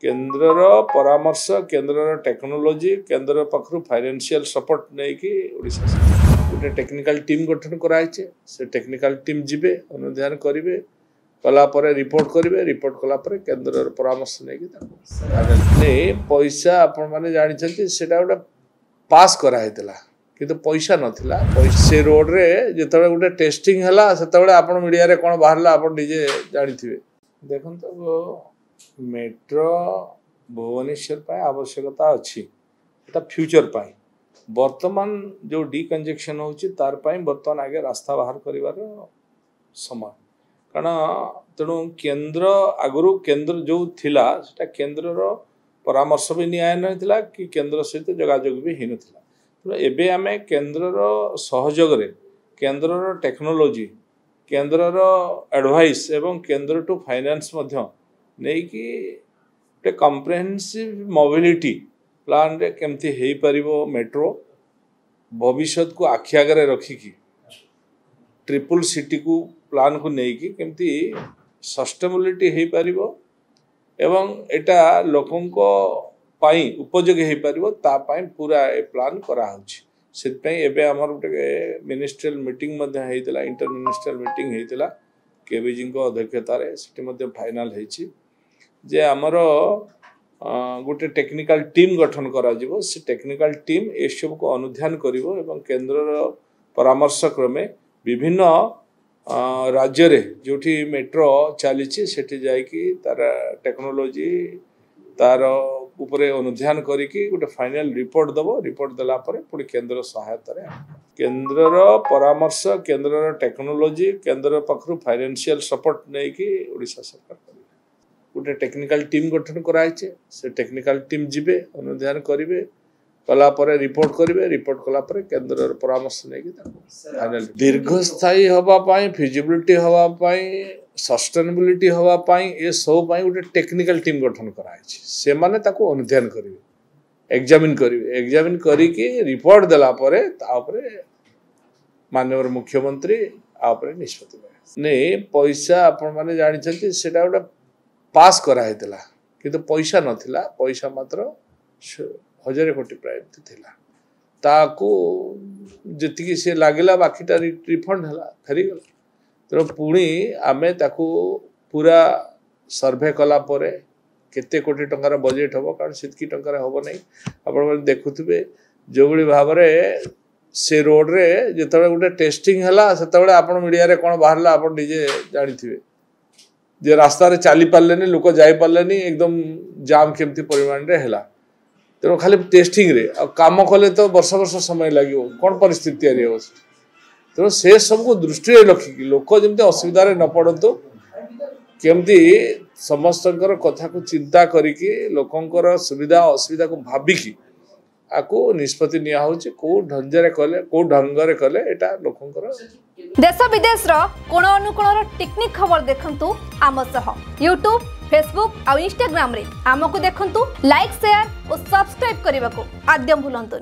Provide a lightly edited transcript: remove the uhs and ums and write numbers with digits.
केन्द्रर परामर्श केन्द्रर टेक्नोलोजी केन्द्र पाखु financial support नहीं कि ओडिशा गोटे टेक्निकल टीम गठन कराई से टेक्निकल टीम जीवे अनुधान करेंगे कलापर रिपोर्ट करेंगे रिपोर्ट कलापर केन्द्र परामर्श नहीं पैसा आपण मैंने जानते से गोटे पास कराई किंतु पैसा नाला पैसा रोड रे जो गोटे टेस्टिंग है से आप मीडिया कौन बाहर आप निजे जानी देखो मेट्रो भुवनेश्वर पर आवश्यकता अच्छी एटा फ्यूचर पाई वर्तमान जो डिकंजेक्शन होची तार पाई वर्तमान आगे रास्ता बाहर करिवार समय कारण तेणु केन्द्र आगु केन्द्र जो थिला सेटा केन्द्रर परामर्श भी निया नथिला कि केन्द्र सहित जोगाजोग भी हेन थिला तेणु एबे आमे केन्द्रर सहयोग रे केन्द्रर टेक्नोलोजी केन्द्रर एडवाइस एवं केन्द्र टू फाइनेंस मध्य नहीं कि गोटे कम्प्रेहेन्सिव मोबिलिटी प्लान रे केमती हो पारिबो मेट्रो भविष्य को आखि आगे रखिकी ट्रिपल सिटी को प्लान को लेकिन केमती सस्टेनेबिलिटी हो पारिबो एवं एटा लोकों पाई उपयोगी हो पारिबो ता पाई पूरा ए प्लान करा होछि सेतपई एबे हमर गोटे मिनिस्ट्रियल मीटिंग मध्य हेतिला इंटर मिनिस्ट्रियल मीटिंग हेतिला केबीजी को अध्यक्षता रे सिटी मध्य फाइनल हेछि जे आमर गोटे टेक्निकल टीम गठन करा जिवो से टेक्निकल टीम ए सब को अनुध्यान करिवो एवं केन्द्र परामर्श क्रमे विभिन्न राज्य रे जोठी मेट्रो चली सेठी जाइकी तार टेक्नोलोजी तार उपरे अनुध्यान करिकी गोटे फाइनल रिपोर्ट दबो रिपोर्ट देला परे पुणी केन्द्र सहायता रे केन्द्रर परामर्श केन्द्रर टेक्नोलोजी केन्द्र पाखु फाइनेंशियल सपोर्ट नहीं कि ओडिशा सरकार गोटे टेक्निकल टीम गठन कराई से टेक्निकल टीम जीवे अनुध्यान करेंगे कलापर रिपोर्ट करेंगे रिपोर्ट कलापर केन्द्र परामर्श नहीं फाइनल दीर्घस्थायी होगापाई फिजिबिलिटी होगापाई सस्टेनेबिलिटी होगापाई ये सब गोटे टेक्निकल टीम गठन कराई से माने ताको अनुध्यान करेंगे एग्जामिन करिकी रिपोर्ट देला परे तापरे माननीय मुख्यमंत्री आपरे निष्पत्ति नहीं पैसा आपण माने जानते से गोटे पास कराई किंतु पैसा नाला पैसा मात्र 1000 कोटी प्राय थिला ताकू जति से लागला बाकीटा रिफंड है फेरीगला तेणु पुणी आमे ताकू पूरा सर्वे कला परे केते कोटी टंकार बजेट हम कारण सेतकी टंकार हम नहीं आपण देखुवे जो भाव से रोड रे जो गोटे टेस्टिंग है से आप मीडिया कौन बाहर आप निजे जानी जे रास्ता रे चली पारे लोक जाई पारे एकदम जाम केमती परिमाण रे हैला तेणु खाली टेस्टिंग रे काम कले तो वर्ष वर्ष समय लगे कौन परिस्थिति या तेणु से सबको दृष्टि रखिकी लोक जमी असुविधा न पड़तु केमती समस्त कथा को चिंता करिकी लोकंकर सुविधा असुविधा को भाविकी आको निष्पत्ति निया होची को ढंजरे कले को ढंगरे कले एटा लोकंकर देश विदेश रो कोण अनुकोण टेक्निक खबर देखंतु आम सह यूट्यूब फेसबुक और इंस्टाग्राम रे आमको देखंतु लाइक शेयर और सब्सक्राइब करने को आद्यम भूलंतु।